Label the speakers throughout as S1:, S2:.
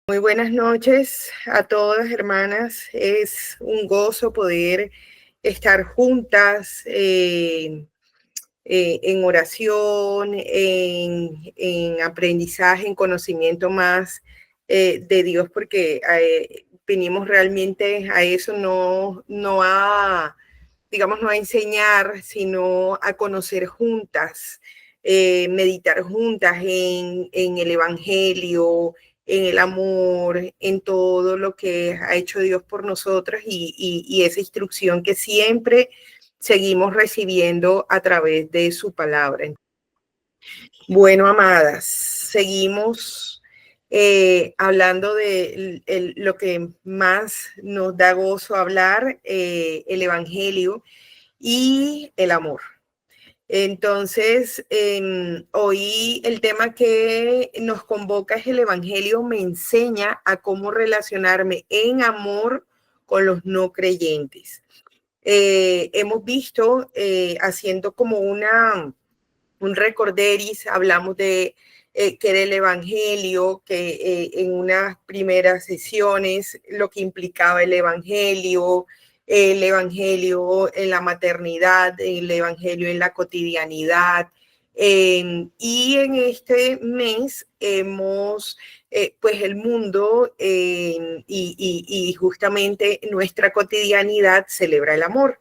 S1: Muy buenas noches a todas, hermanas. Es un gozo poder estar juntas en oración, en aprendizaje, en conocimiento más de Dios, porque venimos realmente a eso, no a, digamos, no a enseñar, sino a conocer juntas, meditar juntas en el Evangelio, en el amor, en todo lo que ha hecho Dios por nosotras y esa instrucción que siempre seguimos recibiendo a través de su palabra. Bueno, amadas, seguimos hablando de lo que más nos da gozo hablar, el Evangelio y el amor. Entonces, hoy el tema que nos convoca es el Evangelio me enseña a cómo relacionarme en amor con los no creyentes. Hemos visto, haciendo como un recorderis, hablamos de que era el Evangelio, que en unas primeras sesiones lo que implicaba el Evangelio en la maternidad, el Evangelio en la cotidianidad. Y en este mes hemos, pues el mundo y justamente nuestra cotidianidad celebra el amor.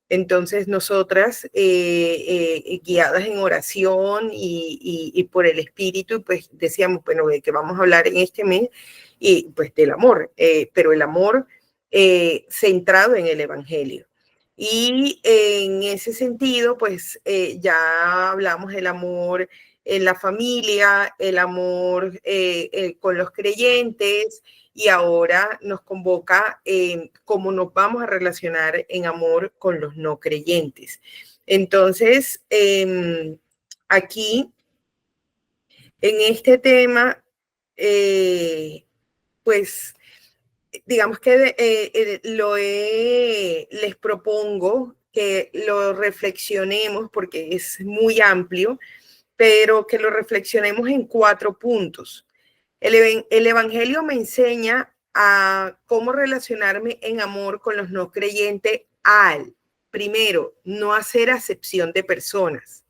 S1: Entonces nosotras, guiadas en oración y por el Espíritu, pues decíamos, bueno, de que vamos a hablar en este mes, y pues del amor, pero el amor centrado en el Evangelio. Y en ese sentido, pues ya hablamos del amor en la familia, el amor con los creyentes, y ahora nos convoca cómo nos vamos a relacionar en amor con los no creyentes. Entonces, aquí, en este tema, pues, digamos que les propongo que lo reflexionemos porque es muy amplio, pero que lo reflexionemos en 4 puntos. El Evangelio me enseña a cómo relacionarme en amor con los no creyentes al, primero, no hacer acepción de personas.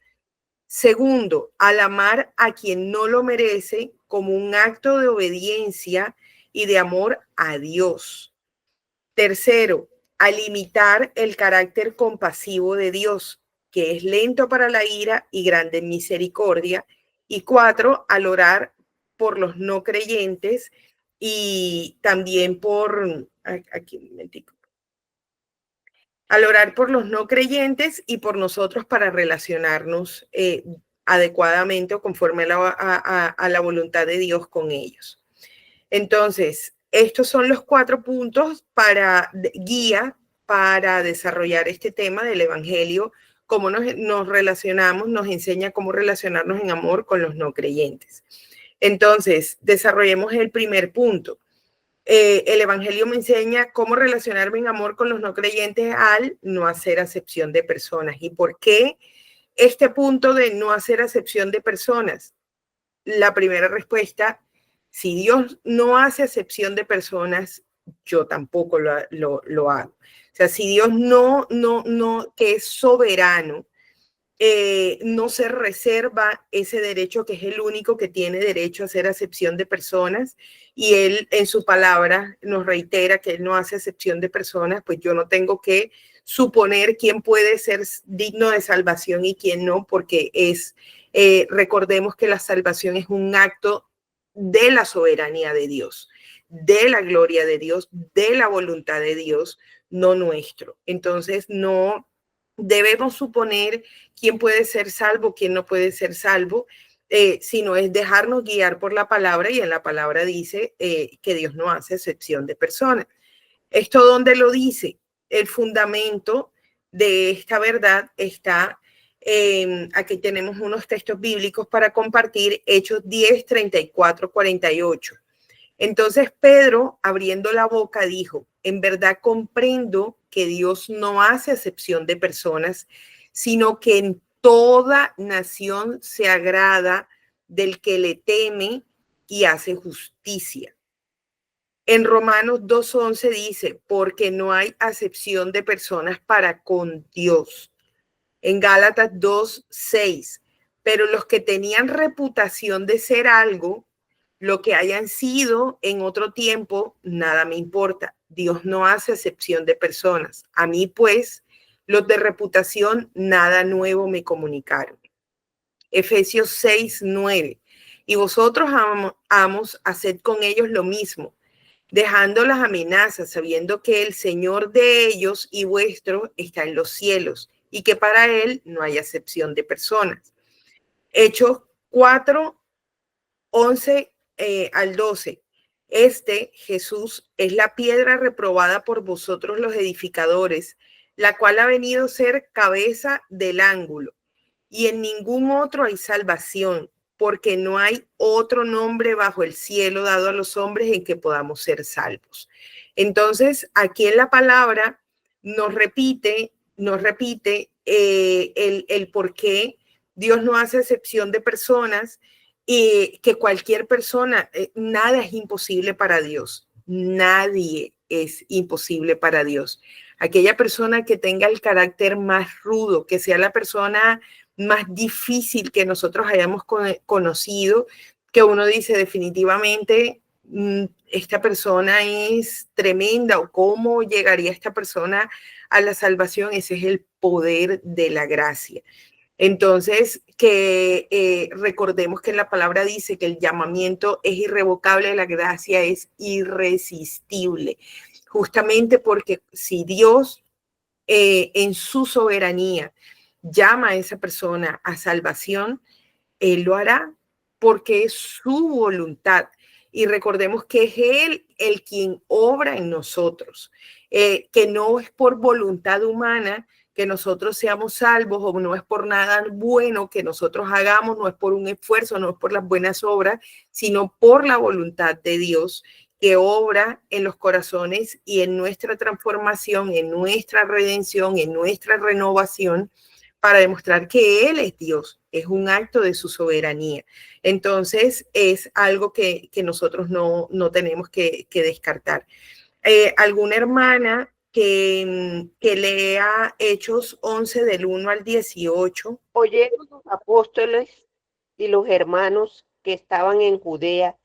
S1: Segundo, al amar a quien no lo merece como un acto de obediencia y de amor a Dios. Tercero, a limitar el carácter compasivo de Dios, que es lento para la ira y grande en misericordia. Y 4, al orar por los no creyentes y también aquí un momentico, al orar por los no creyentes y por nosotros para relacionarnos adecuadamente o conforme a la voluntad de Dios con ellos. Entonces, estos son los 4 puntos para guía para desarrollar este tema del Evangelio, cómo nos relacionamos, nos enseña cómo relacionarnos en amor con los no creyentes. Entonces, desarrollemos el primer punto. El Evangelio me enseña cómo relacionarme en amor con los no creyentes al no hacer acepción de personas. ¿Y por qué este punto de no hacer acepción de personas? La primera respuesta, si Dios no hace acepción de personas, yo tampoco lo hago. O sea, si Dios que es soberano, no se reserva ese derecho, que es el único que tiene derecho a hacer acepción de personas, y él en su palabra nos reitera que él no hace acepción de personas, pues yo no tengo que suponer quién puede ser digno de salvación y quién no, porque recordemos que la salvación es un acto de la soberanía de Dios, de la gloria de Dios, de la voluntad de Dios, no nuestro. Entonces, no debemos suponer quién puede ser salvo, quién no puede ser salvo, sino es dejarnos guiar por la palabra, y en la palabra dice que Dios no hace excepción de personas. ¿Esto dónde lo dice? El fundamento de esta verdad está, aquí tenemos unos textos bíblicos para compartir, Hechos 10, 34, 48. Entonces Pedro, abriendo la boca, dijo, en verdad comprendo que Dios no hace acepción de personas, sino que en toda nación se agrada del que le teme y hace justicia. En Romanos 2:11 dice, porque no hay acepción de personas para con Dios. En Gálatas 2:6, pero los que tenían reputación de ser algo, lo que hayan sido en otro tiempo, nada me importa. Dios no hace acepción de personas. A mí, pues, los de reputación, nada nuevo me comunicaron. Efesios 6:9. Y vosotros, amos, haced con ellos lo mismo, dejando las amenazas, sabiendo que el Señor de ellos y vuestro está en los cielos y que para él no hay acepción de personas. Hechos 4:11 al 12. Jesús, es la piedra reprobada por vosotros los edificadores, la cual ha venido a ser cabeza del ángulo. Y en ningún otro hay salvación, porque no hay otro nombre bajo el cielo dado a los hombres en que podamos ser salvos. Entonces, aquí en la palabra nos repite el por qué Dios no hace excepción de personas y que cualquier persona, nada es imposible para Dios. Nadie es imposible para Dios. Aquella persona que tenga el carácter más rudo, que sea la persona más difícil que nosotros hayamos conocido, que uno dice definitivamente, esta persona es tremenda, o cómo llegaría esta persona a la salvación. Ese es el poder de la gracia. Entonces, que recordemos que la palabra dice que el llamamiento es irrevocable, la gracia es irresistible, justamente porque si Dios en su soberanía llama a esa persona a salvación, Él lo hará porque es su voluntad. Y recordemos que es Él el quien obra en nosotros, que no es por voluntad humana que nosotros seamos salvos, o no es por nada bueno que nosotros hagamos, no es por un esfuerzo, no es por las buenas obras, sino por la voluntad de Dios que obra en los corazones y en nuestra transformación, en nuestra redención, en nuestra renovación, para demostrar que Él es Dios. Es un acto de su soberanía. Entonces, es algo que nosotros no tenemos que descartar. ¿Alguna hermana que lea Hechos 11 del 1 al 18?
S2: Oyeron los apóstoles y los hermanos que estaban en Judea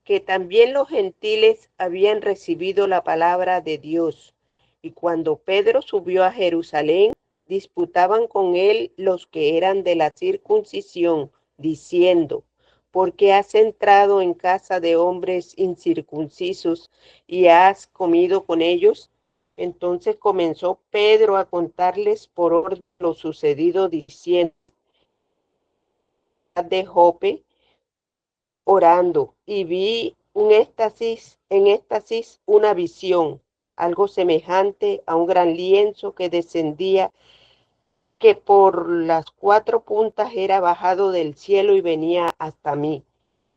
S2: que también los gentiles habían recibido la palabra de Dios. Y cuando Pedro subió a Jerusalén, disputaban con él los que eran de la circuncisión, diciendo, ¿por qué has entrado en casa de hombres incircuncisos y has comido con ellos? Entonces comenzó Pedro a contarles por orden lo sucedido, diciendo, de Jope, orando, y vi en éxtasis una visión, algo semejante a un gran lienzo que descendía, que por las cuatro puntas era bajado del cielo y venía hasta mí.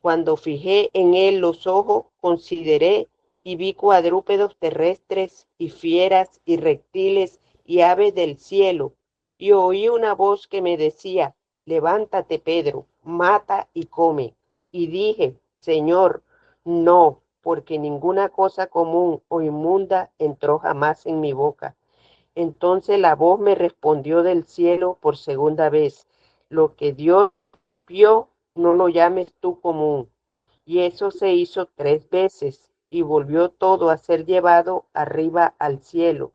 S2: Cuando fijé en él los ojos, consideré y vi cuadrúpedos terrestres y fieras y reptiles y aves del cielo, y oí una voz que me decía, levántate, Pedro, mata y come. Y dije, Señor, no, porque ninguna cosa común o inmunda entró jamás en mi boca. Entonces la voz me respondió del cielo por segunda vez, lo que Dios vio, no lo llames tú común. Y eso se hizo 3 veces, y volvió todo a ser llevado arriba al cielo.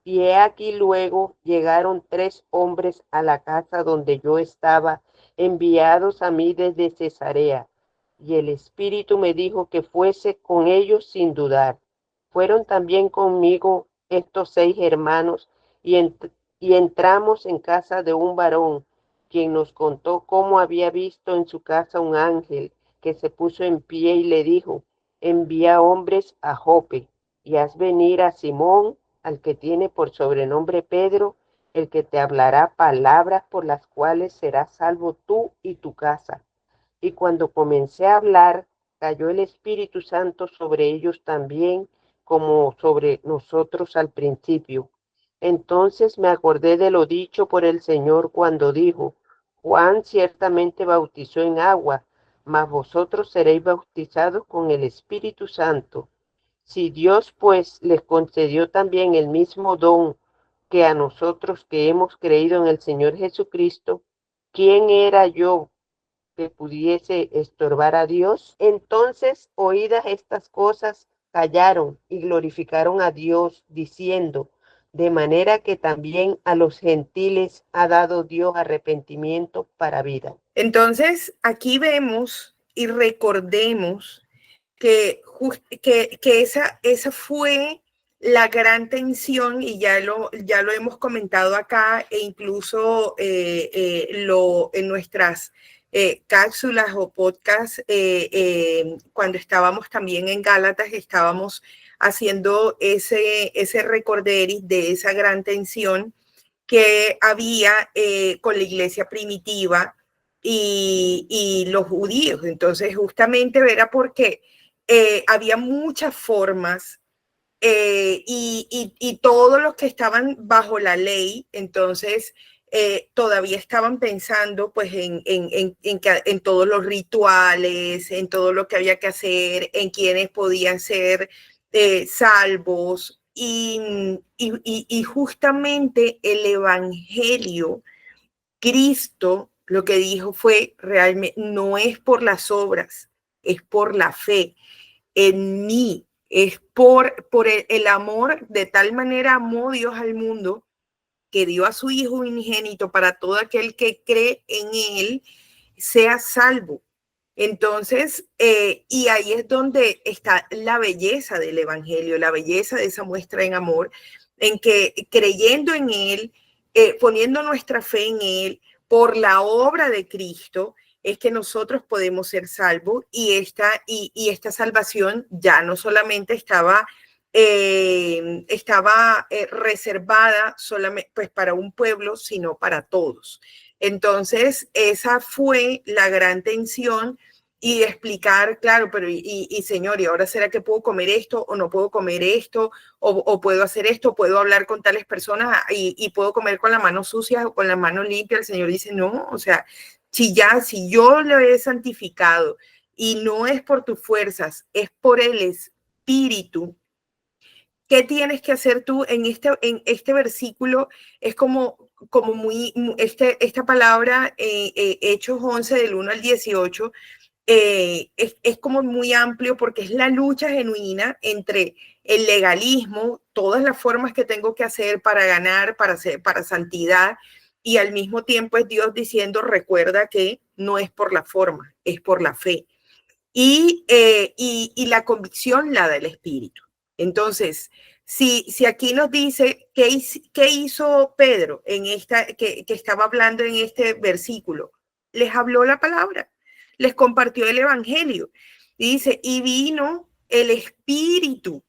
S2: Y he aquí luego llegaron 3 hombres a la casa donde yo estaba, enviados a mí desde Cesarea. Y el Espíritu me dijo que fuese con ellos sin dudar. Fueron también conmigo estos 6 hermanos, y entramos en casa de un varón, quien nos contó cómo había visto en su casa un ángel que se puso en pie y le dijo, envía hombres a Jope y haz venir a Simón, al que tiene por sobrenombre Pedro, el que te hablará palabras por las cuales serás salvo tú y tu casa. Y cuando comencé a hablar, cayó el Espíritu Santo sobre ellos también, como sobre nosotros al principio. Entonces me acordé de lo dicho por el Señor cuando dijo, Juan ciertamente bautizó en agua, mas vosotros seréis bautizados con el Espíritu Santo. Si Dios pues les concedió también el mismo don que a nosotros que hemos creído en el Señor Jesucristo, ¿quién era yo que pudiese estorbar a Dios? Entonces, oídas estas cosas, callaron y glorificaron a Dios, diciendo, de manera que también a los gentiles ha dado Dios arrepentimiento para vida.
S1: Entonces, aquí vemos y recordemos que esa fue la gran tensión, y ya lo hemos comentado acá, e incluso en nuestras cápsulas o podcasts, cuando estábamos también en Gálatas, estábamos haciendo ese recorderis de esa gran tensión que había con la iglesia primitiva y los judíos. Entonces, justamente era porque había muchas formas y todos los que estaban bajo la ley, entonces todavía estaban pensando pues en todos los rituales, en todo lo que había que hacer, en quienes podían ser salvos. Y justamente el Evangelio, Cristo lo que dijo fue realmente, no es por las obras, es por la fe en mí, es por el amor. De tal manera amó Dios al mundo que dio a su Hijo unigénito para todo aquel que cree en Él sea salvo. Entonces, y ahí es donde está la belleza del Evangelio, la belleza de esa muestra en amor, en que creyendo en Él, poniendo nuestra fe en Él, por la obra de Cristo, es que nosotros podemos ser salvos, y esta salvación ya no solamente estaba reservada solamente pues para un pueblo, sino para todos. Entonces, esa fue la gran tensión, y explicar, claro, pero señor, ¿y ahora será que puedo comer esto o no puedo comer esto? O puedo hacer esto, puedo hablar con tales personas y puedo comer con las manos sucias o con las manos limpias. El Señor dice, no, o sea, si yo lo he santificado y no es por tus fuerzas, es por el Espíritu. ¿Qué tienes que hacer tú en este versículo? Es como muy, esta palabra, Hechos 11, del 1 al 18, es como muy amplio, porque es la lucha genuina entre el legalismo, todas las formas que tengo que hacer para ganar, para santidad, y al mismo tiempo es Dios diciendo, recuerda que no es por la forma, es por la fe. Y la convicción la da el Espíritu. Entonces, si aquí nos dice qué hizo Pedro que estaba hablando en este versículo, les habló la palabra, les compartió el Evangelio. Y dice, y vino el Espíritu,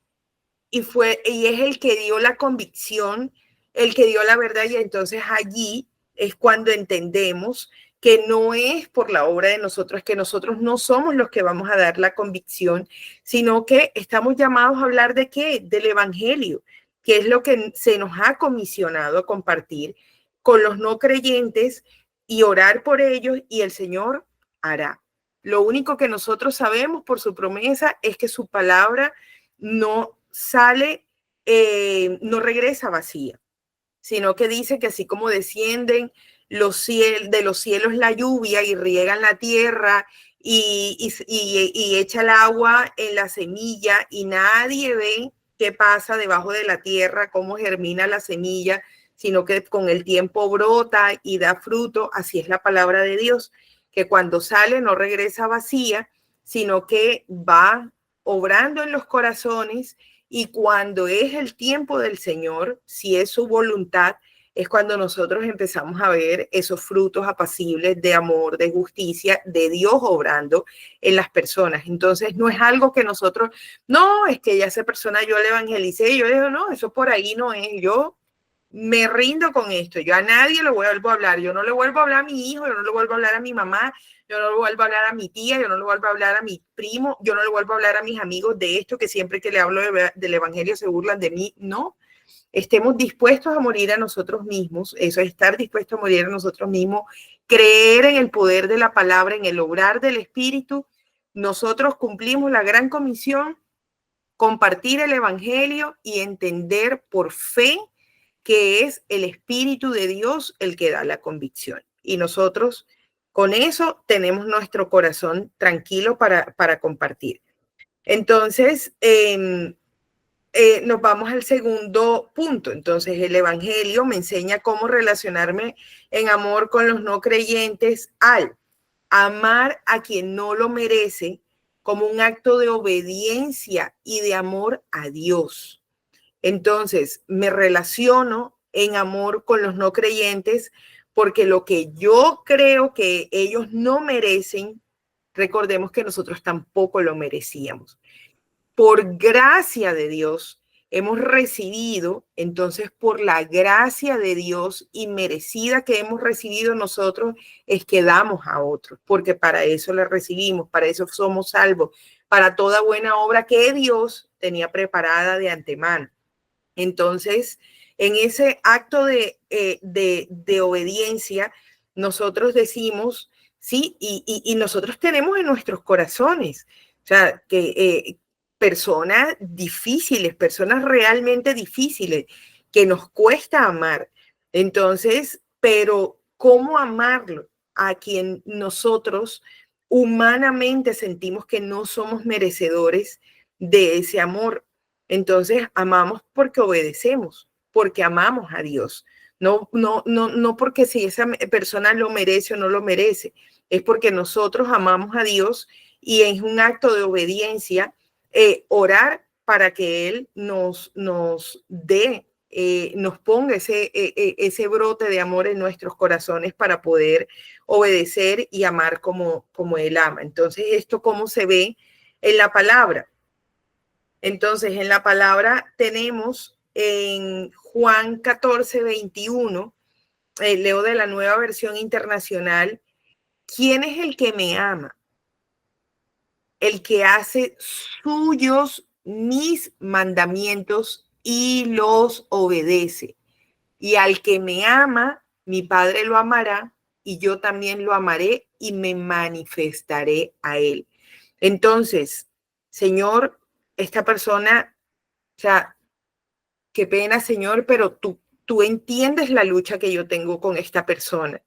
S1: y es el que dio la convicción, el que dio la verdad. Y entonces allí es cuando entendemos que no es por la obra de nosotros, que nosotros no somos los que vamos a dar la convicción, sino que estamos llamados a hablar de qué, del Evangelio, que es lo que se nos ha comisionado a compartir con los no creyentes, y orar por ellos, y el Señor hará. Lo único que nosotros sabemos por su promesa es que su palabra no sale, no regresa vacía, sino que dice que así como descienden de los cielos la lluvia y riegan la tierra y echa el agua en la semilla, y nadie ve qué pasa debajo de la tierra, cómo germina la semilla, sino que con el tiempo brota y da fruto. Así es la palabra de Dios, que cuando sale no regresa vacía, sino que va obrando en los corazones, y cuando es el tiempo del Señor, si es su voluntad, es cuando nosotros empezamos a ver esos frutos apacibles de amor, de justicia, de Dios obrando en las personas. Entonces, no es algo que nosotros, no, es que ya esa persona yo le evangelicé, y yo le digo, no, eso por ahí no es. Yo me rindo con esto, yo a nadie le vuelvo a hablar, yo no le vuelvo a hablar a mi hijo, yo no le vuelvo a hablar a mi mamá, yo no le vuelvo a hablar a mi tía, yo no le vuelvo a hablar a mi primo, yo no le vuelvo a hablar a mis amigos de esto, que siempre que le hablo del Evangelio se burlan de mí. No, estemos dispuestos a morir a nosotros mismos, eso es estar dispuesto a morir a nosotros mismos, creer en el poder de la palabra, en el obrar del Espíritu. Nosotros cumplimos la gran comisión compartir el evangelio y entender por fe que es el Espíritu de Dios el que da la convicción. Y nosotros con eso tenemos nuestro corazón tranquilo para compartir. Entonces, nos vamos al segundo punto. Entonces, el evangelio me enseña cómo relacionarme en amor con los no creyentes al amar a quien no lo merece como un acto de obediencia y de amor a Dios. Entonces, me relaciono en amor con los no creyentes porque lo que yo creo que ellos no merecen, recordemos que nosotros tampoco lo merecíamos. Por gracia de Dios hemos recibido, entonces por la gracia de Dios y merecida que hemos recibido nosotros es que damos a otros, porque para eso la recibimos, para eso somos salvos, para toda buena obra que Dios tenía preparada de antemano. Entonces, en ese acto de obediencia, nosotros decimos, sí, y nosotros tenemos en nuestros corazones, o sea, que personas difíciles, personas realmente difíciles, que nos cuesta amar. Entonces, pero ¿cómo amarlo a quien nosotros humanamente sentimos que no somos merecedores de ese amor? Entonces, amamos porque obedecemos, porque amamos a Dios. No porque si esa persona lo merece o no lo merece, es porque nosotros amamos a Dios y es un acto de obediencia orar para que Él nos dé, nos ponga ese brote de amor en nuestros corazones para poder obedecer y amar como Él ama. Entonces, ¿esto cómo se ve en la palabra? Entonces, en la palabra tenemos en Juan 14:21, leo de la Nueva Versión Internacional, ¿quién es el que me ama? El que hace suyos mis mandamientos y los obedece. Y al que me ama, mi Padre lo amará y yo también lo amaré y me manifestaré a él. Entonces, Señor, esta persona, o sea, qué pena, Señor, pero tú entiendes la lucha que yo tengo con esta persona.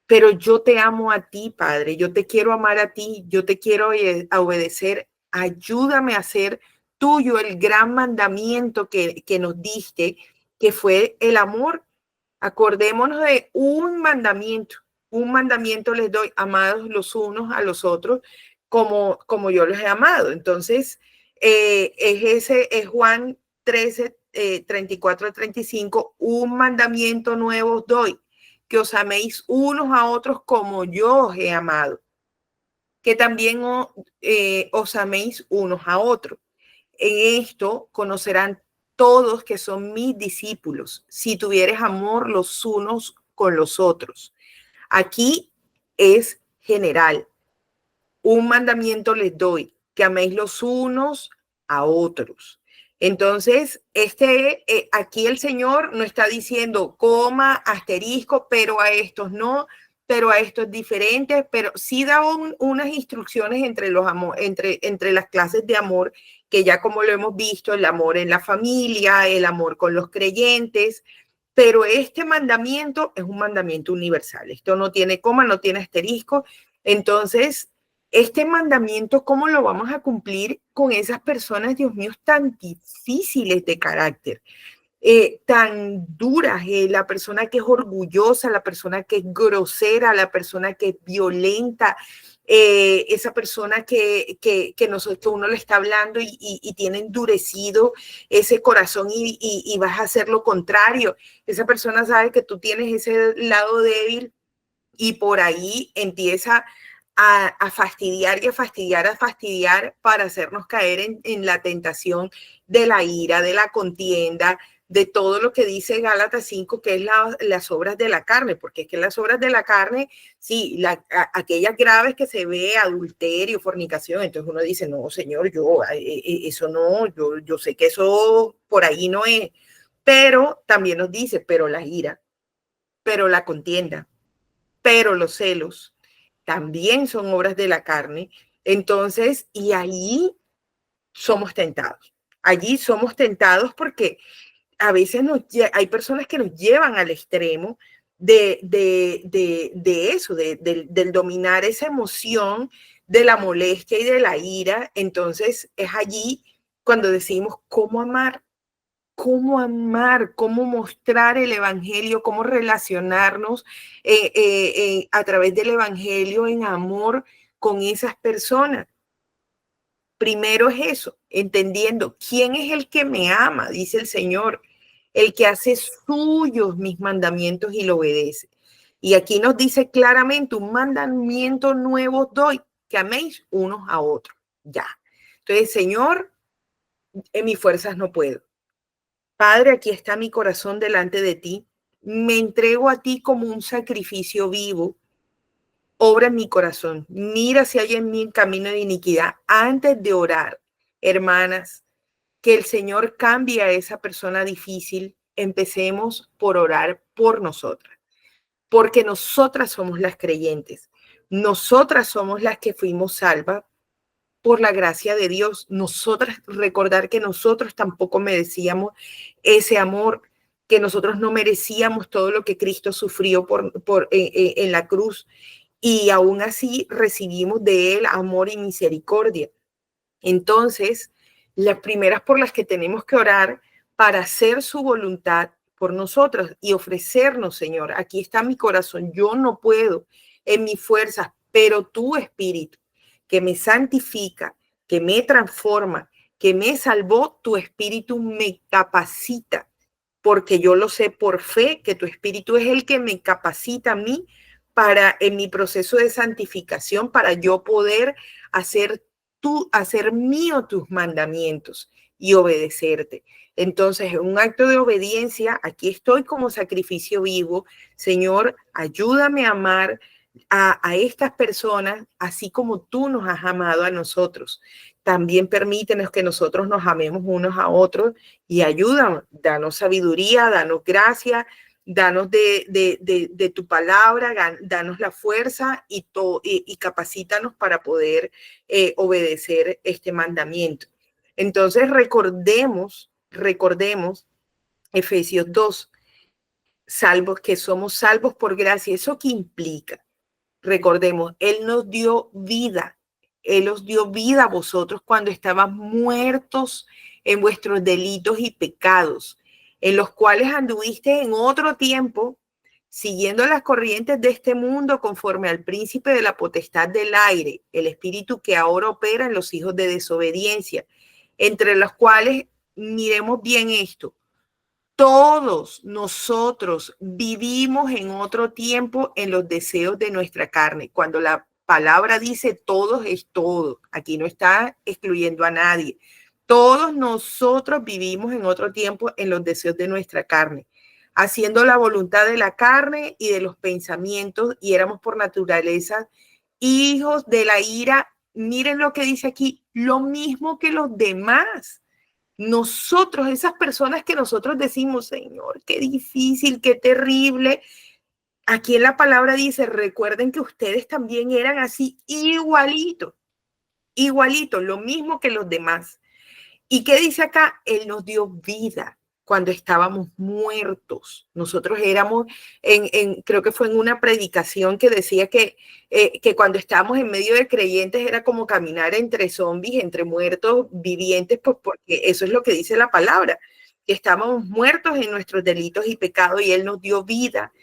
S1: Pero yo te amo a ti, Padre, yo te quiero amar a ti, yo te quiero obedecer. Ayúdame a hacer tuyo el gran mandamiento que nos diste, que fue el amor. Acordémonos de un mandamiento les doy, amados los unos a los otros, como yo los he amado. Entonces, es Juan 13, 34 a 35, un mandamiento nuevo os doy, que os améis unos a otros como yo os he amado, que también os améis unos a otros. En esto conocerán todos que son mis discípulos, si tuvieres amor los unos con los otros. Aquí es general. Un mandamiento les doy, que améis los unos a otros. Entonces, aquí el Señor no está diciendo coma, asterisco, pero a estos no, pero a estos diferentes, pero sí da unas instrucciones entre las clases de amor, que ya como lo hemos visto, el amor en la familia, el amor con los creyentes, pero este mandamiento es un mandamiento universal. Esto no tiene coma, no tiene asterisco. Entonces, este mandamiento, ¿cómo lo vamos a cumplir con esas personas, Dios mío, tan difíciles de carácter, tan duras? La persona que es orgullosa, la persona que es grosera, la persona que es violenta, esa persona que uno le está hablando y tiene endurecido ese corazón y vas a hacer lo contrario. Esa persona sabe que tú tienes ese lado débil y por ahí empieza a fastidiar y a fastidiar para hacernos caer en la tentación de la ira, de la contienda, de todo lo que dice Gálatas 5, que es las obras de la carne, porque es que las obras de la carne, sí, aquellas graves que se ve, adulterio, fornicación, entonces uno dice, no, Señor, eso no, yo sé que eso por ahí no es, pero también nos dice, pero la ira, pero la contienda, pero los celos también son obras de la carne. Entonces, y ahí somos tentados. Allí somos tentados porque a veces hay personas que nos llevan al extremo de eso, del dominar esa emoción de la molestia y de la ira. Entonces es allí cuando decimos cómo mostrar el evangelio, cómo relacionarnos a través del evangelio en amor con esas personas. Primero es eso, entendiendo quién es el que me ama, dice el Señor, el que hace suyos mis mandamientos y lo obedece. Y aquí nos dice claramente, un mandamiento nuevo doy, que améis unos a otros. Ya. Entonces, Señor, en mis fuerzas no puedo. Padre, aquí está mi corazón delante de ti. Me entrego a ti como un sacrificio vivo. Obra en mi corazón. Mira si hay en mí camino de iniquidad. Antes de orar, hermanas, que el Señor cambie a esa persona difícil, empecemos por orar por nosotras, porque nosotras somos las creyentes. Nosotras somos las que fuimos salvas por la gracia de Dios. Nosotras, recordar que nosotros tampoco merecíamos ese amor, que nosotros no merecíamos todo lo que Cristo sufrió en la cruz, y aún así recibimos de Él amor y misericordia. Entonces, las primeras por las que tenemos que orar para hacer su voluntad por nosotros y ofrecernos, Señor, aquí está mi corazón, yo no puedo en mis fuerzas, pero tu Espíritu que me santifica, que me transforma, que me salvó, tu Espíritu me capacita, porque yo lo sé por fe, que tu Espíritu es el que me capacita a mí para en mi proceso de santificación, para yo poder hacer mío tus mandamientos y obedecerte. Entonces, en un acto de obediencia, aquí estoy como sacrificio vivo. Señor, ayúdame a amar a estas personas, así como tú nos has amado a nosotros. También permítenos que nosotros nos amemos unos a otros y ayúdanos, danos sabiduría, danos gracia, danos de tu palabra, danos la fuerza y capacítanos para poder obedecer este mandamiento. Entonces recordemos Efesios 2, salvos, que somos salvos por gracia. ¿Eso qué implica? Recordemos, Él nos dio vida. Él os dio vida a vosotros cuando estaban muertos en vuestros delitos y pecados, en los cuales anduviste en otro tiempo, siguiendo las corrientes de este mundo, conforme al príncipe de la potestad del aire, el espíritu que ahora opera en los hijos de desobediencia, entre los cuales, miremos bien esto, todos nosotros vivimos en otro tiempo en los deseos de nuestra carne. Cuando la palabra dice todos, es todo. Aquí no está excluyendo a nadie. Todos nosotros vivimos en otro tiempo en los deseos de nuestra carne, haciendo la voluntad de la carne y de los pensamientos, y éramos por naturaleza hijos de la ira. Miren lo que dice aquí, lo mismo que los demás. Nosotros, esas personas que nosotros decimos, Señor, qué difícil, qué terrible. Aquí en la palabra dice, recuerden que ustedes también eran así, igualito, lo mismo que los demás. ¿Y qué dice acá? Él nos dio vida cuando estábamos muertos. Nosotros éramos, creo que fue en una predicación que decía que cuando estábamos en medio de creyentes era como caminar entre zombies, entre muertos vivientes, pues porque eso es lo que dice la palabra, que estábamos muertos en nuestros delitos y pecados y Él nos dio vida.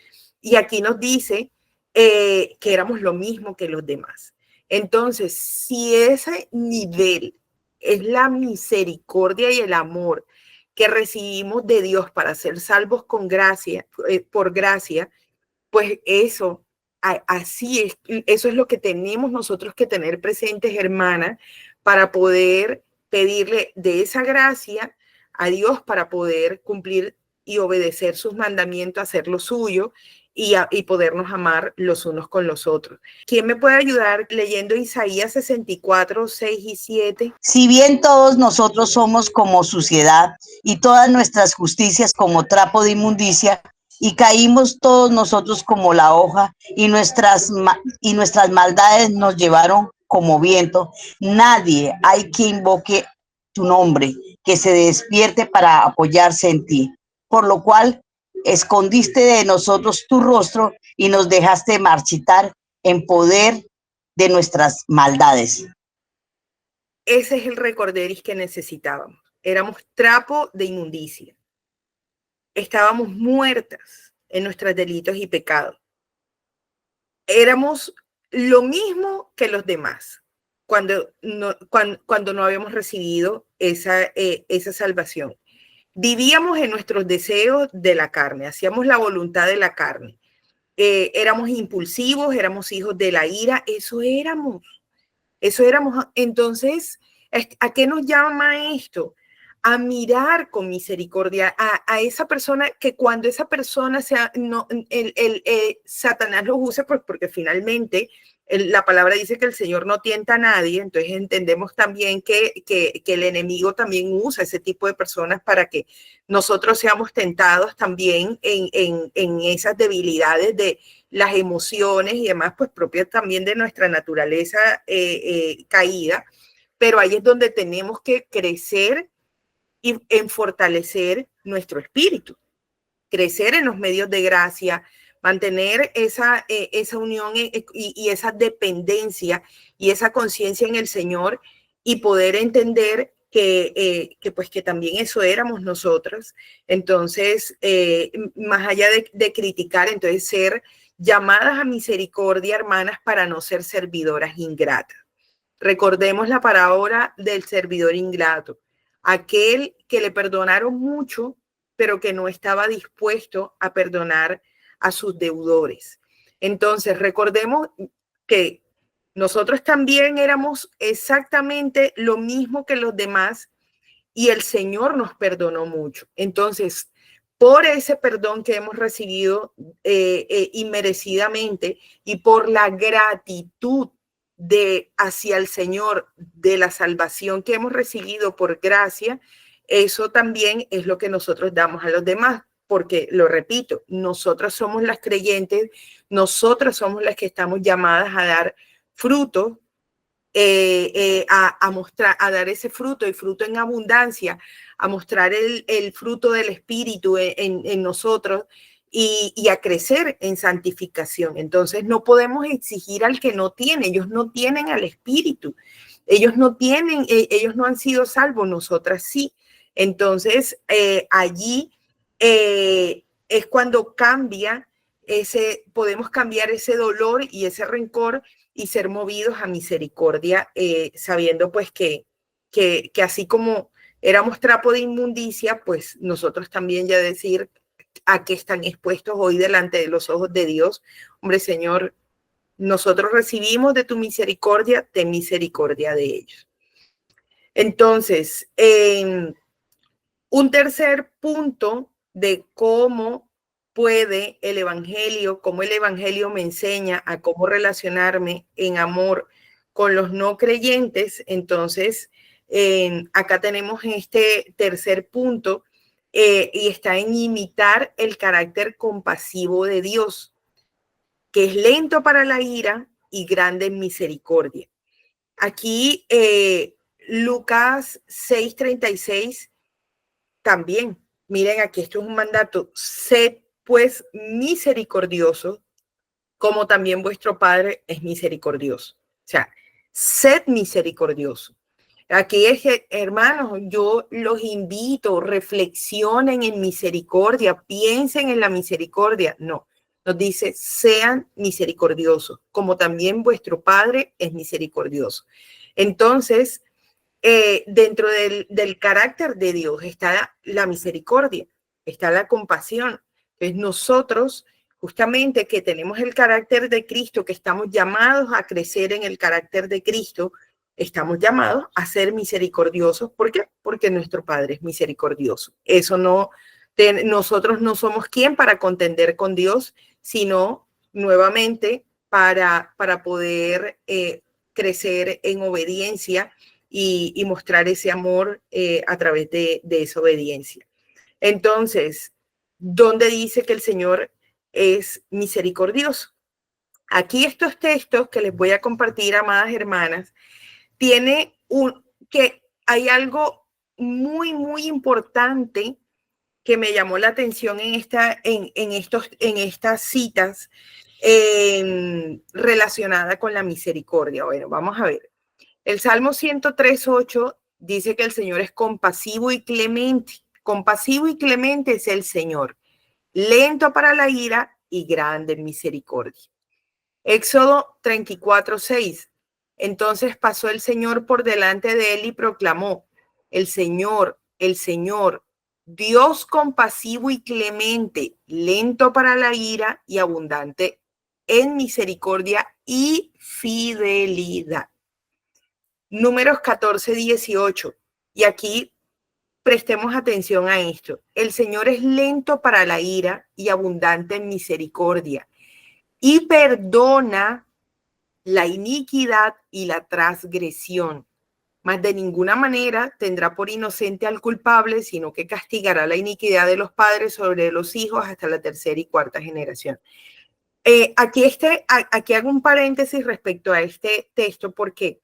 S1: Y aquí nos dice que éramos lo mismo que los demás. Entonces, si ese nivel es la misericordia y el amor que recibimos de Dios para ser salvos con gracia, por gracia, pues eso, así es, eso es lo que tenemos nosotros que tener presentes, hermanas, para poder pedirle de esa gracia a Dios para poder cumplir y obedecer sus mandamientos, hacer lo suyo y podernos amar los unos con los otros. ¿Quién me puede ayudar leyendo Isaías 64, 6 y 7?
S3: Si bien todos nosotros somos como suciedad y todas nuestras justicias como trapo de inmundicia, y caímos todos nosotros como la hoja, y nuestras maldades nos llevaron como viento, nadie hay que invoque tu nombre, que se despierte para apoyarse en ti. Por lo cual, escondiste de nosotros tu rostro y nos dejaste marchitar en poder de nuestras maldades.
S1: Ese es el recorderis que necesitábamos. Éramos trapo de inmundicia. Estábamos muertas en nuestros delitos y pecados. Éramos lo mismo que los demás cuando no habíamos recibido esa salvación. Vivíamos en nuestros deseos de la carne, hacíamos la voluntad de la carne. Éramos impulsivos, éramos hijos de la ira, eso éramos. Entonces, ¿a qué nos llama esto? A mirar con misericordia a esa persona, que cuando esa persona sea, no, Satanás lo use, pues porque finalmente la palabra dice que el Señor no tienta a nadie, entonces entendemos también que el enemigo también usa ese tipo de personas para que nosotros seamos tentados también en esas debilidades de las emociones y demás, pues propias también de nuestra naturaleza caída, pero ahí es donde tenemos que crecer y en fortalecer nuestro espíritu, crecer en los medios de gracia, mantener esa unión y esa dependencia y esa conciencia en el Señor y poder entender que también eso éramos nosotros. Entonces, más allá de criticar, entonces ser llamadas a misericordia, hermanas, para no ser servidoras ingratas. Recordemos la parábola del servidor ingrato, aquel que le perdonaron mucho, pero que no estaba dispuesto a perdonar a sus deudores. Entonces, recordemos que nosotros también éramos exactamente lo mismo que los demás y el Señor nos perdonó mucho. Entonces, por ese perdón que hemos recibido inmerecidamente y por la gratitud hacia el Señor de la salvación que hemos recibido por gracia, eso también es lo que nosotros damos a los demás, porque lo repito, nosotros somos las creyentes, nosotros somos las que estamos llamadas a dar fruto, a mostrar, a dar ese fruto y fruto en abundancia, a mostrar el fruto del Espíritu en nosotros y a crecer en santificación. Entonces no podemos exigir al que no tiene, ellos no tienen al Espíritu, ellos no han sido salvos, nosotras sí. Entonces allí es cuando podemos cambiar ese dolor y ese rencor y ser movidos a misericordia, sabiendo pues que así como éramos trapo de inmundicia, pues nosotros también ya decir a qué están expuestos hoy delante de los ojos de Dios. Hombre, Señor, nosotros recibimos de tu misericordia, ten misericordia de ellos. Entonces, un tercer punto de cómo puede el Evangelio, cómo el Evangelio me enseña a cómo relacionarme en amor con los no creyentes. Entonces, acá tenemos este tercer punto y está en imitar el carácter compasivo de Dios, que es lento para la ira y grande en misericordia. Aquí Lucas 6:36 también. Miren, aquí esto es un mandato: sed pues misericordiosos, como también vuestro Padre es misericordioso. O sea, sed misericordioso. Aquí es que, hermanos, yo los invito, reflexionen en misericordia, piensen en la misericordia. No, nos dice, sean misericordiosos, como también vuestro Padre es misericordioso. Entonces, dentro del carácter de Dios está la misericordia, está la compasión. Entonces nosotros, justamente que tenemos el carácter de Cristo, que estamos llamados a crecer en el carácter de Cristo, estamos llamados a ser misericordiosos. ¿Por qué? Porque nuestro Padre es misericordioso. Eso no, nosotros no somos quien para contender con Dios, sino nuevamente para poder crecer en obediencia y mostrar ese amor a través de esa obediencia. Entonces, ¿dónde dice que el Señor es misericordioso? Aquí estos textos que les voy a compartir, amadas hermanas, que hay algo muy, muy importante que me llamó la atención en estas citas relacionada con la misericordia. Bueno, vamos a ver. El Salmo 103:8 dice que el Señor es compasivo y clemente. Compasivo y clemente es el Señor, lento para la ira y grande en misericordia. Éxodo 34:6. Entonces pasó el Señor por delante de él y proclamó: el Señor, Dios compasivo y clemente, lento para la ira y abundante en misericordia y fidelidad. Números 14:18. Y aquí prestemos atención a esto. El Señor es lento para la ira y abundante en misericordia y perdona la iniquidad y la transgresión, mas de ninguna manera tendrá por inocente al culpable, sino que castigará la iniquidad de los padres sobre los hijos hasta la tercera y cuarta generación. Aquí hago un paréntesis respecto a este texto porque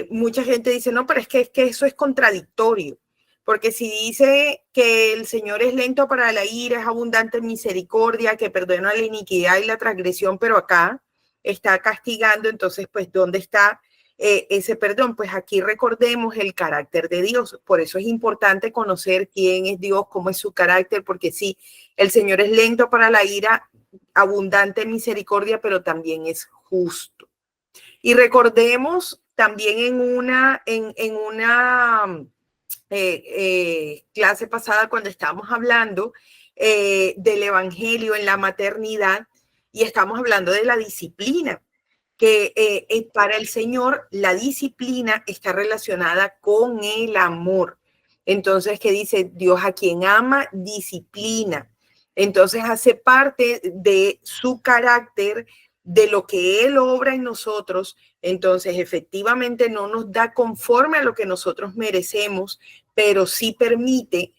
S1: mucha gente dice, no, pero es que eso es contradictorio. Porque si dice que el Señor es lento para la ira, es abundante en misericordia, que perdona la iniquidad y la transgresión, pero acá está castigando, entonces, pues, ¿dónde está ese perdón? Pues aquí recordemos el carácter de Dios. Por eso es importante conocer quién es Dios, cómo es su carácter, porque sí, el Señor es lento para la ira, abundante en misericordia, pero también es justo. Y recordemos también en una clase pasada cuando estábamos hablando del evangelio en la maternidad y estamos hablando de la disciplina, que para el Señor la disciplina está relacionada con el amor. Entonces, ¿qué dice? Dios a quien ama, disciplina. Entonces hace parte de su carácter, de lo que Él obra en nosotros. Entonces, efectivamente no nos da conforme a lo que nosotros merecemos, pero sí permite,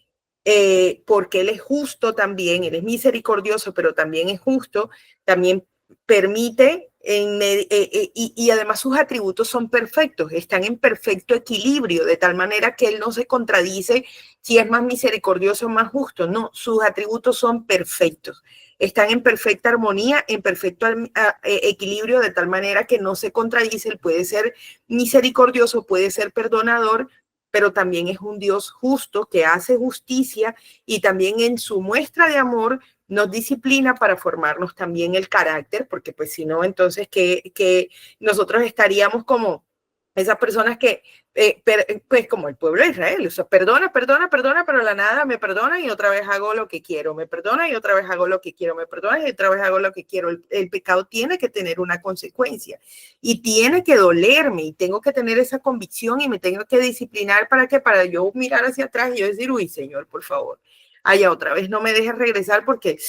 S1: porque Él es justo también, Él es misericordioso, pero también es justo, también permite, y además sus atributos son perfectos, están en perfecto equilibrio, de tal manera que Él no se contradice si es más misericordioso o más justo. No, sus atributos son perfectos, están en perfecta armonía, en perfecto equilibrio, de tal manera que no se contradice. Él puede ser misericordioso, puede ser perdonador, pero también es un Dios justo que hace justicia y también en su muestra de amor nos disciplina para formarnos también el carácter, porque pues si no, entonces que nosotros estaríamos como esas personas que, pues como el pueblo de Israel, o sea, perdona, pero a la nada me perdona y otra vez hago lo que quiero, me perdona y otra vez hago lo que quiero, me perdona y otra vez hago lo que quiero. El pecado tiene que tener una consecuencia y tiene que dolerme y tengo que tener esa convicción y me tengo que disciplinar para yo mirar hacia atrás y yo decir, uy, Señor, por favor, allá otra vez no me dejes regresar porque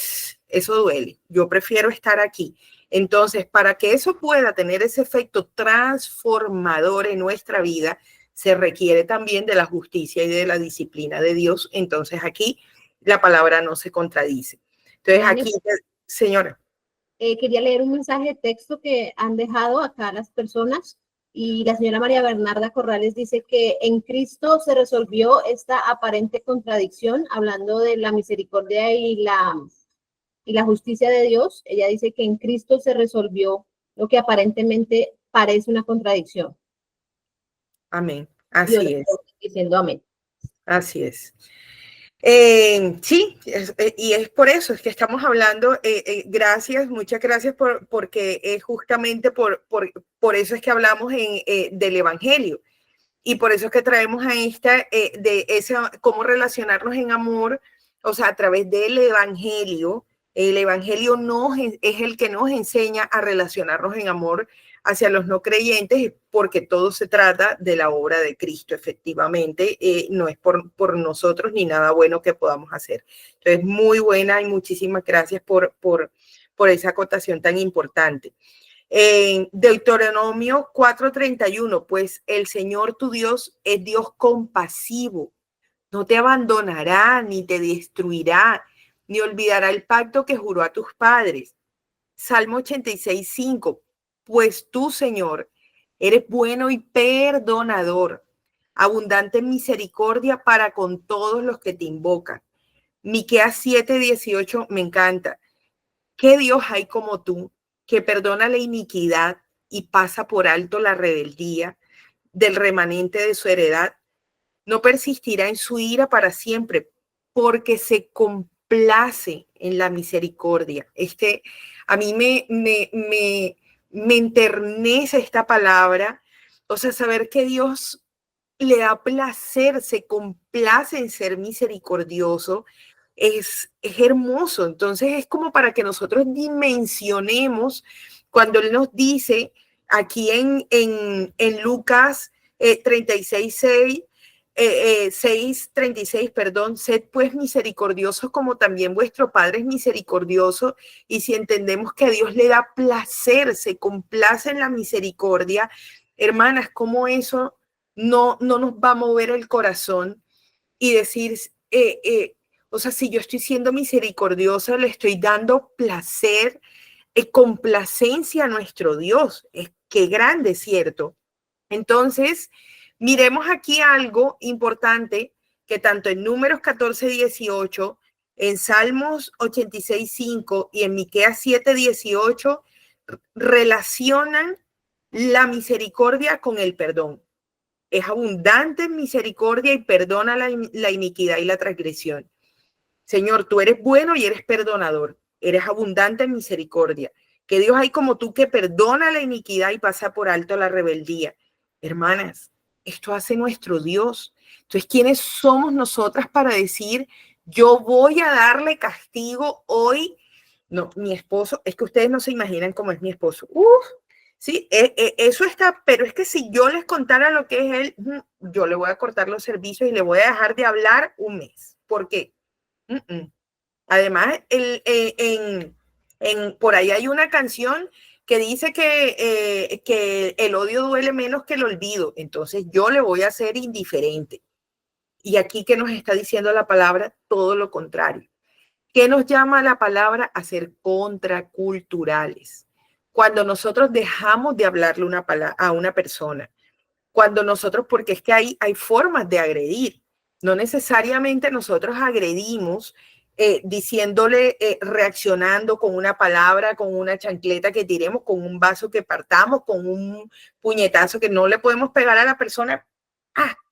S1: eso duele, yo prefiero estar aquí. Entonces, para que eso pueda tener ese efecto transformador en nuestra vida, se requiere también de la justicia y de la disciplina de Dios. Entonces, aquí la palabra no se contradice. Entonces, aquí, señora.
S4: Quería leer un mensaje de texto que han dejado acá las personas y la señora María Bernarda Corrales dice que en Cristo se resolvió esta aparente contradicción, hablando de la misericordia y la justicia de Dios. Ella dice que en Cristo se resolvió lo que aparentemente parece una contradicción.
S1: Amén. Así es.
S4: Diciendo amén.
S1: Así es. Sí, y es por eso, es que estamos hablando, gracias, muchas gracias porque es justamente por eso es que hablamos del Evangelio. Y por eso es que traemos a cómo relacionarnos en amor, o sea, a través del Evangelio. El Evangelio es el que nos enseña a relacionarnos en amor hacia los no creyentes, porque todo se trata de la obra de Cristo, efectivamente. No es por nosotros ni nada bueno que podamos hacer. Entonces, muy buena y muchísimas gracias por esa acotación tan importante. En Deuteronomio 4:31, pues el Señor tu Dios es Dios compasivo, no te abandonará ni te destruirá, ni olvidará el pacto que juró a tus padres. Salmo 86:5, pues tú, Señor, eres bueno y perdonador, abundante en misericordia para con todos los que te invocan. Miqueas 7:18 me encanta. ¿Qué Dios hay como tú, que perdona la iniquidad y pasa por alto la rebeldía del remanente de su heredad? No persistirá en su ira para siempre, porque se complace en la misericordia. A mí me enternece esta palabra, o sea, saber que Dios le da placer, se complace en ser misericordioso, es hermoso. Entonces es como para que nosotros dimensionemos cuando Él nos dice aquí en Lucas 36:6, 6:36, perdón, sed pues misericordiosos como también vuestro Padre es misericordioso. Y si entendemos que a Dios le da placer, se complace en la misericordia, hermanas, ¿cómo eso no nos va a mover el corazón y decir, o sea, si yo estoy siendo misericordiosa, le estoy dando placer, complacencia a nuestro Dios? Qué grande, ¿cierto? Entonces, miremos aquí algo importante que tanto en Números 14:18, en Salmos 86:5 y en Miqueas 7:18 relacionan la misericordia con el perdón. Es abundante en misericordia y perdona la iniquidad y la transgresión. Señor, tú eres bueno y eres perdonador. Eres abundante en misericordia. Que Dios hay como tú, que perdona la iniquidad y pasa por alto la rebeldía. Hermanas, esto hace nuestro Dios. Entonces, ¿quiénes somos nosotras para decir, yo voy a darle castigo hoy? No, mi esposo, es que ustedes no se imaginan cómo es mi esposo. Sí, eso está, pero es que si yo les contara lo que es él, yo le voy a cortar los servicios y le voy a dejar de hablar un mes. ¿Por qué? Además, por ahí hay una canción que dice que el odio duele menos que el olvido. Entonces yo le voy a ser indiferente. Y aquí, ¿qué nos está diciendo la palabra? Todo lo contrario. ¿Qué nos llama la palabra? A ser contraculturales. Cuando nosotros dejamos de hablarle a una persona, cuando nosotros, porque es que hay formas de agredir. No necesariamente nosotros agredimos diciéndole, reaccionando con una palabra, con una chancleta que tiremos, con un vaso que partamos, con un puñetazo que no le podemos pegar a la persona.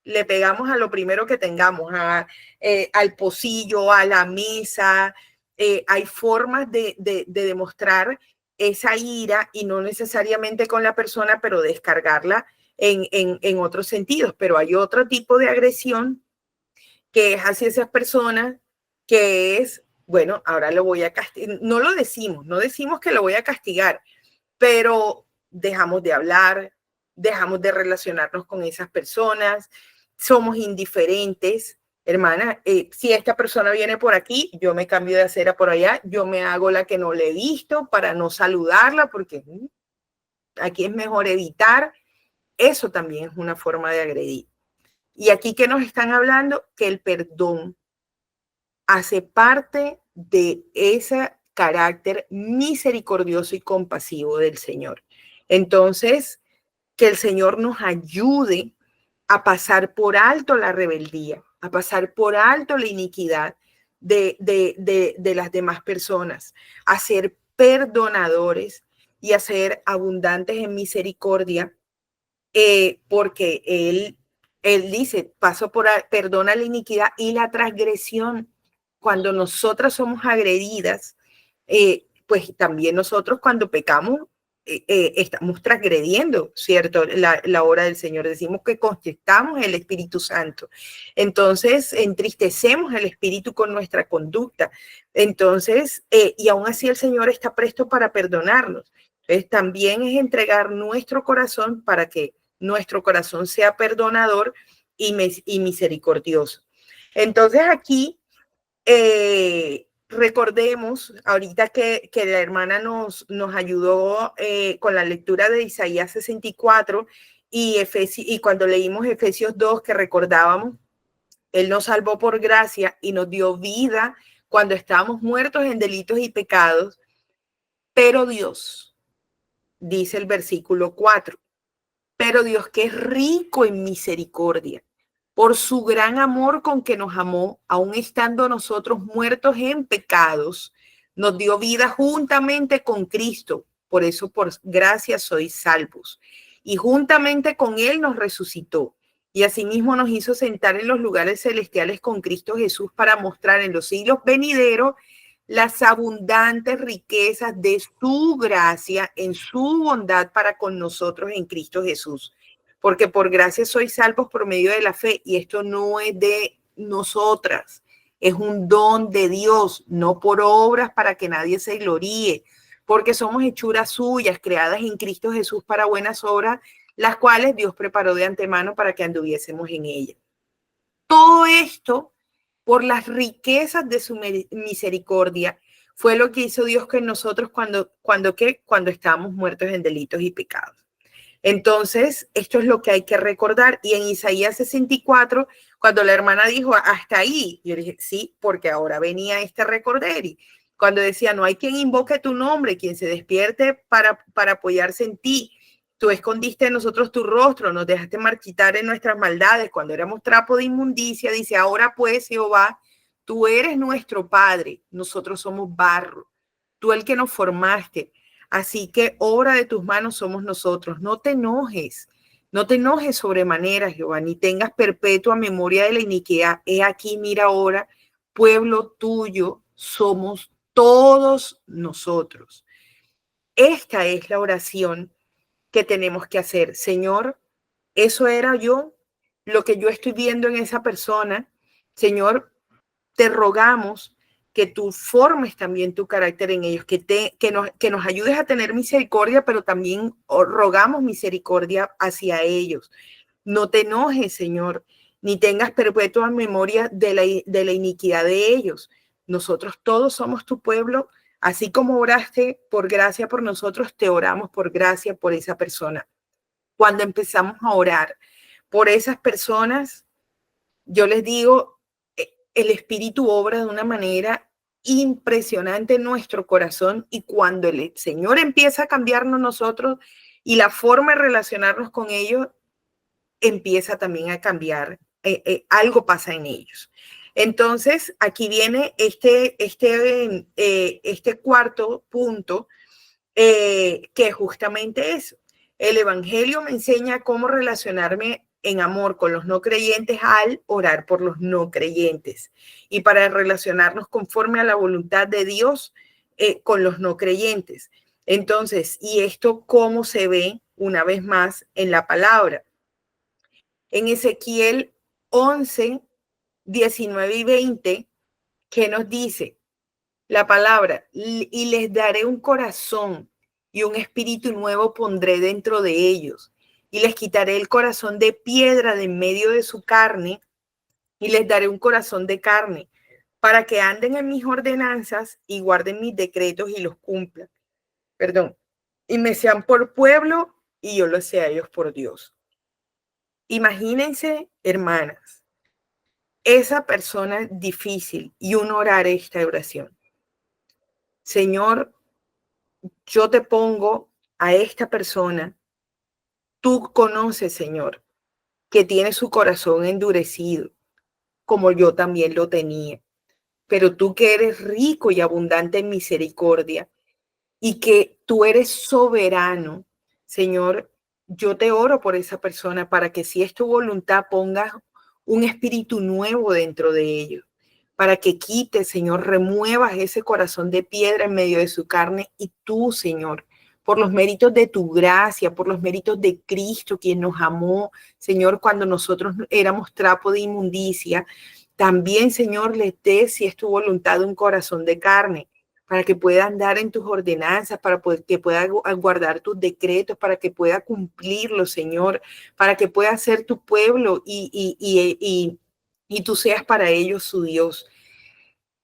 S1: Le pegamos a lo primero que tengamos, al pocillo, a la mesa. Hay formas de demostrar esa ira y no necesariamente con la persona, pero descargarla en otros sentidos. Pero hay otro tipo de agresión que es hacia esas personas, que es, bueno, ahora lo voy a castigar. No lo decimos, no decimos que lo voy a castigar, pero dejamos de hablar, dejamos de relacionarnos con esas personas, somos indiferentes. Hermana, si esta persona viene por aquí, yo me cambio de acera por allá, yo me hago la que no le he visto para no saludarla, porque aquí es mejor evitar. Eso también es una forma de agredir. Y aquí, ¿qué nos están hablando? Que el perdón hace parte de ese carácter misericordioso y compasivo del Señor. Entonces, que el Señor nos ayude a pasar por alto la rebeldía, a pasar por alto la iniquidad de las demás personas, a ser perdonadores y a ser abundantes en misericordia, porque Él dice, perdona la iniquidad y la transgresión. Cuando nosotras somos agredidas, pues también nosotros cuando pecamos, estamos transgrediendo, ¿cierto? La obra del Señor. Decimos que contristamos el Espíritu Santo. Entonces, entristecemos el Espíritu con nuestra conducta. Entonces, y aún así el Señor está presto para perdonarnos. Entonces, también es entregar nuestro corazón para que nuestro corazón sea perdonador y misericordioso. Entonces, aquí recordemos ahorita que la hermana nos ayudó con la lectura de Isaías 64 y cuando leímos Efesios 2, que recordábamos, Él nos salvó por gracia y nos dio vida cuando estábamos muertos en delitos y pecados, pero Dios, dice el versículo 4, pero Dios, que es rico en misericordia, por su gran amor con que nos amó, aun estando nosotros muertos en pecados, nos dio vida juntamente con Cristo. Por eso, por gracia sois salvos. Y juntamente con Él nos resucitó. Y asimismo nos hizo sentar en los lugares celestiales con Cristo Jesús para mostrar en los siglos venideros las abundantes riquezas de su gracia en su bondad para con nosotros en Cristo Jesús. Porque por gracia sois salvos por medio de la fe, y esto no es de nosotras, es un don de Dios, no por obras para que nadie se gloríe, porque somos hechuras suyas, creadas en Cristo Jesús para buenas obras, las cuales Dios preparó de antemano para que anduviésemos en ellas. Todo esto, por las riquezas de su misericordia, fue lo que hizo Dios con nosotros cuando estábamos muertos en delitos y pecados. Entonces, esto es lo que hay que recordar. Y en Isaías 64, cuando la hermana dijo, hasta ahí, yo dije, sí, porque ahora venía este recorderi. Cuando decía, no hay quien invoque tu nombre, quien se despierte para apoyarse en ti. Tú escondiste en nosotros tu rostro, nos dejaste marchitar en nuestras maldades cuando éramos trapo de inmundicia. Dice, ahora pues, Jehová, tú eres nuestro Padre, nosotros somos barro, tú el que nos formaste. Así que obra de tus manos somos nosotros. No te enojes sobremanera, Jehová, ni tengas perpetua memoria de la iniquidad. He aquí, mira ahora, pueblo tuyo somos todos nosotros. Esta es la oración que tenemos que hacer. Señor, eso era yo, lo que yo estoy viendo en esa persona. Señor, te rogamos que tú formes también tu carácter en ellos, que nos ayudes a tener misericordia, pero también rogamos misericordia hacia ellos. No te enojes, Señor, ni tengas perpetua memoria de la iniquidad de ellos. Nosotros todos somos tu pueblo, así como oraste por gracia por nosotros, te oramos por gracia por esa persona. Cuando empezamos a orar por esas personas, yo les digo, el Espíritu obra de una manera impresionante en nuestro corazón, y cuando el Señor empieza a cambiarnos nosotros y la forma de relacionarnos con ellos empieza también a cambiar, algo pasa en ellos. Entonces, aquí viene este cuarto punto, que justamente es, el Evangelio me enseña cómo relacionarme en amor con los no creyentes al orar por los no creyentes, y para relacionarnos conforme a la voluntad de Dios con los no creyentes. Entonces, ¿y esto cómo se ve una vez más en la palabra? En Ezequiel 11, 19 y 20, ¿qué nos dice la palabra? Y les daré un corazón y un espíritu nuevo pondré dentro de ellos, y les quitaré el corazón de piedra de en medio de su carne, y les daré un corazón de carne, para que anden en mis ordenanzas y guarden mis decretos y los cumplan. Y me sean por pueblo y yo los sea a ellos por Dios. Imagínense, hermanas, esa persona difícil y uno orar esta oración. Señor, yo te pongo a esta persona. Tú conoces, Señor, que tiene su corazón endurecido, como yo también lo tenía. Pero tú, que eres rico y abundante en misericordia y que tú eres soberano, Señor, yo te oro por esa persona para que, si es tu voluntad, pongas un espíritu nuevo dentro de ellos, para que quites, Señor, remuevas ese corazón de piedra en medio de su carne, y tú, Señor, por los méritos de tu gracia, por los méritos de Cristo, quien nos amó, Señor, cuando nosotros éramos trapo de inmundicia, también, Señor, les des, si es tu voluntad, un corazón de carne, para que pueda andar en tus ordenanzas, para que pueda guardar tus decretos, para que pueda cumplirlos, Señor, para que pueda ser tu pueblo y tú seas para ellos su Dios.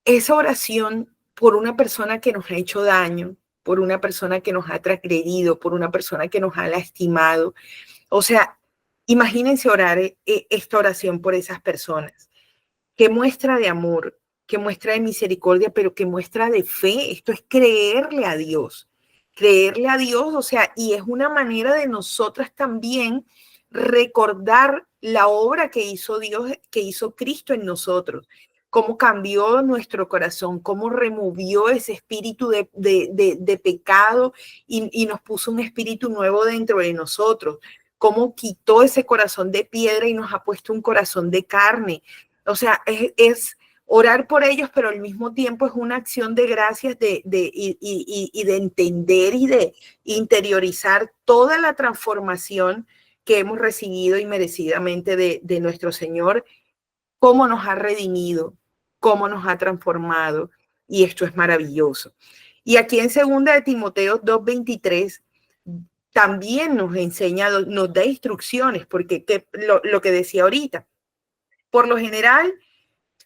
S1: Esa oración por una persona que nos ha hecho daño, por una persona que nos ha transgredido, por una persona que nos ha lastimado. O sea, imagínense orar esta oración por esas personas. Qué muestra de amor, qué muestra de misericordia, pero qué muestra de fe. Esto es creerle a Dios, o sea, y es una manera de nosotras también recordar la obra que hizo Dios, que hizo Cristo en nosotros, cómo cambió nuestro corazón, cómo removió ese espíritu de pecado y nos puso un espíritu nuevo dentro de nosotros, cómo quitó ese corazón de piedra y nos ha puesto un corazón de carne. O sea, es orar por ellos, pero al mismo tiempo es una acción de gracias y de entender y de interiorizar toda la transformación que hemos recibido inmerecidamente de nuestro Señor, cómo nos ha redimido, cómo nos ha transformado, y esto es maravilloso. Y aquí en 2 de Timoteo 2:23 también nos enseña, nos da instrucciones, porque lo que decía ahorita, por lo general,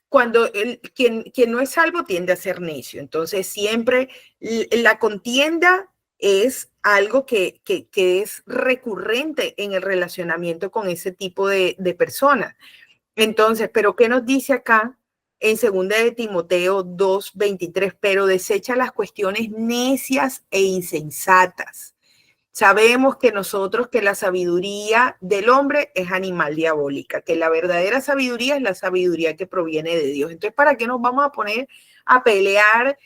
S1: cuando quien no es salvo tiende a ser necio. Entonces, siempre la contienda es algo que es recurrente en el relacionamiento con ese tipo de personas. Entonces, ¿pero qué nos dice acá en 2 de Timoteo 2:23? Pero desecha las cuestiones necias e insensatas. Sabemos que nosotros, que la sabiduría del hombre es animal diabólica, que la verdadera sabiduría es la sabiduría que proviene de Dios. Entonces, ¿para qué nos vamos a poner a pelear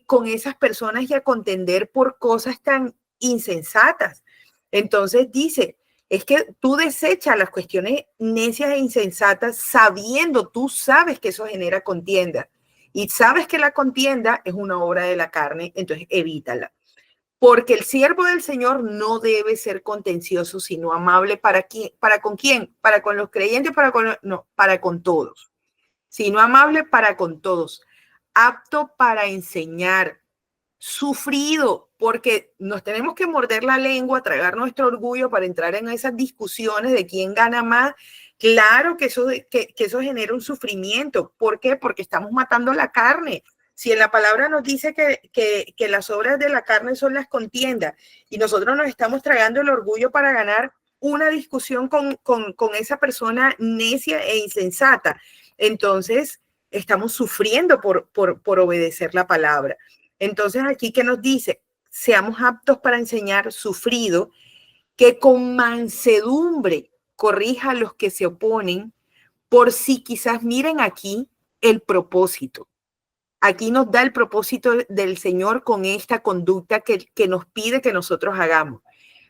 S1: con esas personas y a contender por cosas tan insensatas? Entonces dice, es que tú desechas las cuestiones necias e insensatas sabiendo, tú sabes que eso genera contienda y sabes que la contienda es una obra de la carne, entonces evítala. Porque el siervo del Señor no debe ser contencioso, sino amable. ¿Para quién? ¿Para con quién? ¿Para con los creyentes? No, para con todos. Sino amable para con todos. Apto para enseñar. Sufrido, porque nos tenemos que morder la lengua, tragar nuestro orgullo para entrar en esas discusiones de quién gana más. Claro que eso genera un sufrimiento. ¿Por qué? Porque estamos matando la carne. Si en la palabra nos dice que las obras de la carne son las contiendas y nosotros nos estamos tragando el orgullo para ganar una discusión con esa persona necia e insensata, entonces estamos sufriendo por obedecer la palabra. Entonces aquí, ¿qué nos dice? Seamos aptos para enseñar, sufrido, que con mansedumbre corrija a los que se oponen, por si quizás miren aquí el propósito. Aquí nos da el propósito del Señor con esta conducta que nos pide que nosotros hagamos.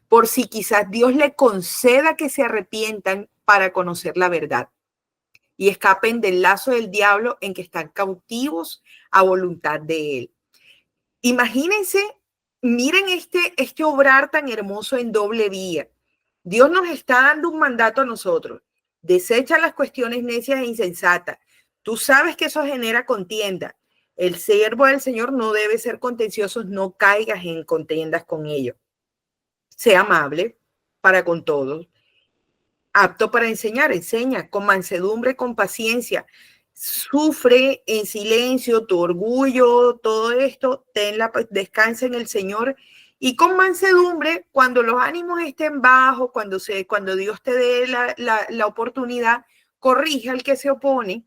S1: Por si quizás Dios le conceda que se arrepientan para conocer la verdad y escapen del lazo del diablo en que están cautivos a voluntad de él. Imagínense, miren este obrar tan hermoso en doble vía. Dios nos está dando un mandato a nosotros. Desecha las cuestiones necias e insensatas. Tú sabes que eso genera contienda. El siervo del Señor no debe ser contencioso, no caigas en contiendas con ellos. Sea amable para con todos. Apto para enseñar, enseña con mansedumbre, con paciencia. Sufre en silencio tu orgullo, todo esto, descansa en el Señor y con mansedumbre, cuando los ánimos estén bajos, cuando Dios te dé la oportunidad, corrige al que se opone.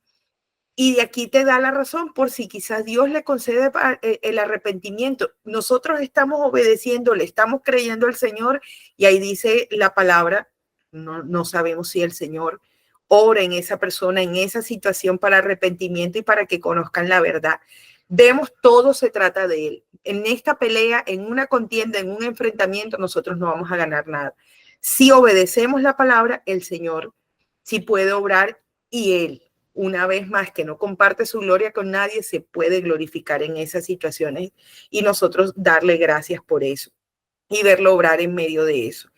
S1: Y de aquí te da la razón por si quizás Dios le concede el arrepentimiento. Nosotros estamos obedeciendo, le estamos creyendo al Señor y ahí dice la palabra, no sabemos si el Señor ora en esa persona, en esa situación para arrepentimiento y para que conozcan la verdad. Vemos, todo se trata de Él. En esta pelea, en una contienda, en un enfrentamiento, nosotros no vamos a ganar nada. Si obedecemos la palabra, el Señor sí puede obrar y Él, una vez más, que no comparte su gloria con nadie, se puede glorificar en esas situaciones y nosotros darle gracias por eso y verlo obrar en medio de eso.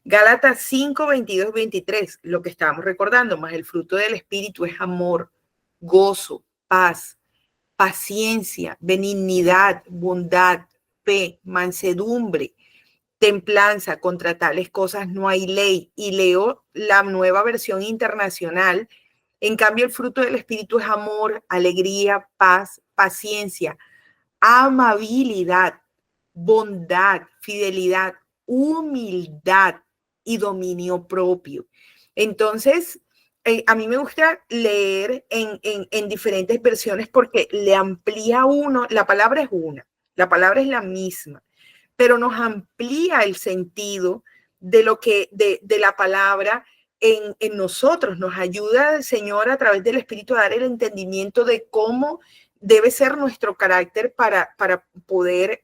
S1: Gálatas 5, 22, 23, lo que estábamos recordando, más el fruto del Espíritu es amor, gozo, paz, paciencia, benignidad, bondad, fe, mansedumbre, templanza. Contra tales cosas no hay ley. Y leo la Nueva Versión Internacional. En cambio, el fruto del Espíritu es amor, alegría, paz, paciencia, amabilidad, bondad, fidelidad, humildad y dominio propio. Entonces, a mí me gusta leer en diferentes versiones porque le amplía uno, la palabra es una, la palabra es la misma, pero nos amplía el sentido de lo que, de la palabra, en nosotros. Nos ayuda el Señor a través del Espíritu a dar el entendimiento de cómo debe ser nuestro carácter para poder,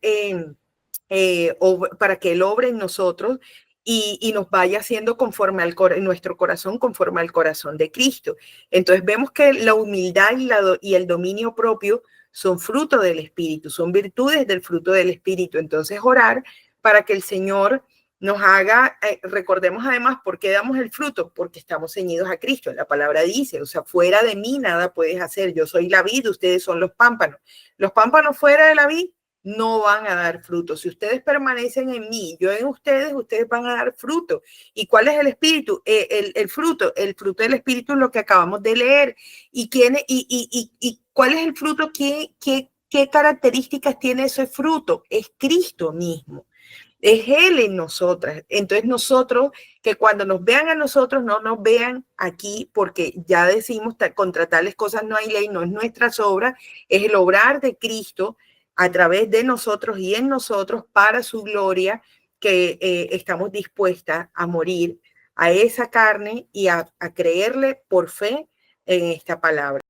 S1: para que Él obre en nosotros y nos vaya haciendo conforme en nuestro corazón, conforme al corazón de Cristo. Entonces vemos que la humildad y el dominio propio son fruto del Espíritu, son virtudes del fruto del Espíritu. Entonces orar para que el Señor nos haga, recordemos además por qué damos el fruto, porque estamos ceñidos a Cristo. La palabra dice, o sea, fuera de mí nada puedes hacer. Yo soy la vid, ustedes son los pámpanos. Los pámpanos fuera de la vid no van a dar fruto. Si ustedes permanecen en mí, yo en ustedes, ustedes van a dar fruto. ¿Y cuál es el espíritu? El fruto del espíritu es lo que acabamos de leer. ¿Y cuál es el fruto? ¿Qué características tiene ese fruto? Es Cristo mismo. Es Él en nosotras. Entonces nosotros, que cuando nos vean a nosotros, no nos vean aquí, porque ya decimos, contra tales cosas no hay ley, no es nuestras obras, es el obrar de Cristo a través de nosotros y en nosotros para su gloria, que estamos dispuestas a morir a esa carne y a creerle por fe en esta palabra.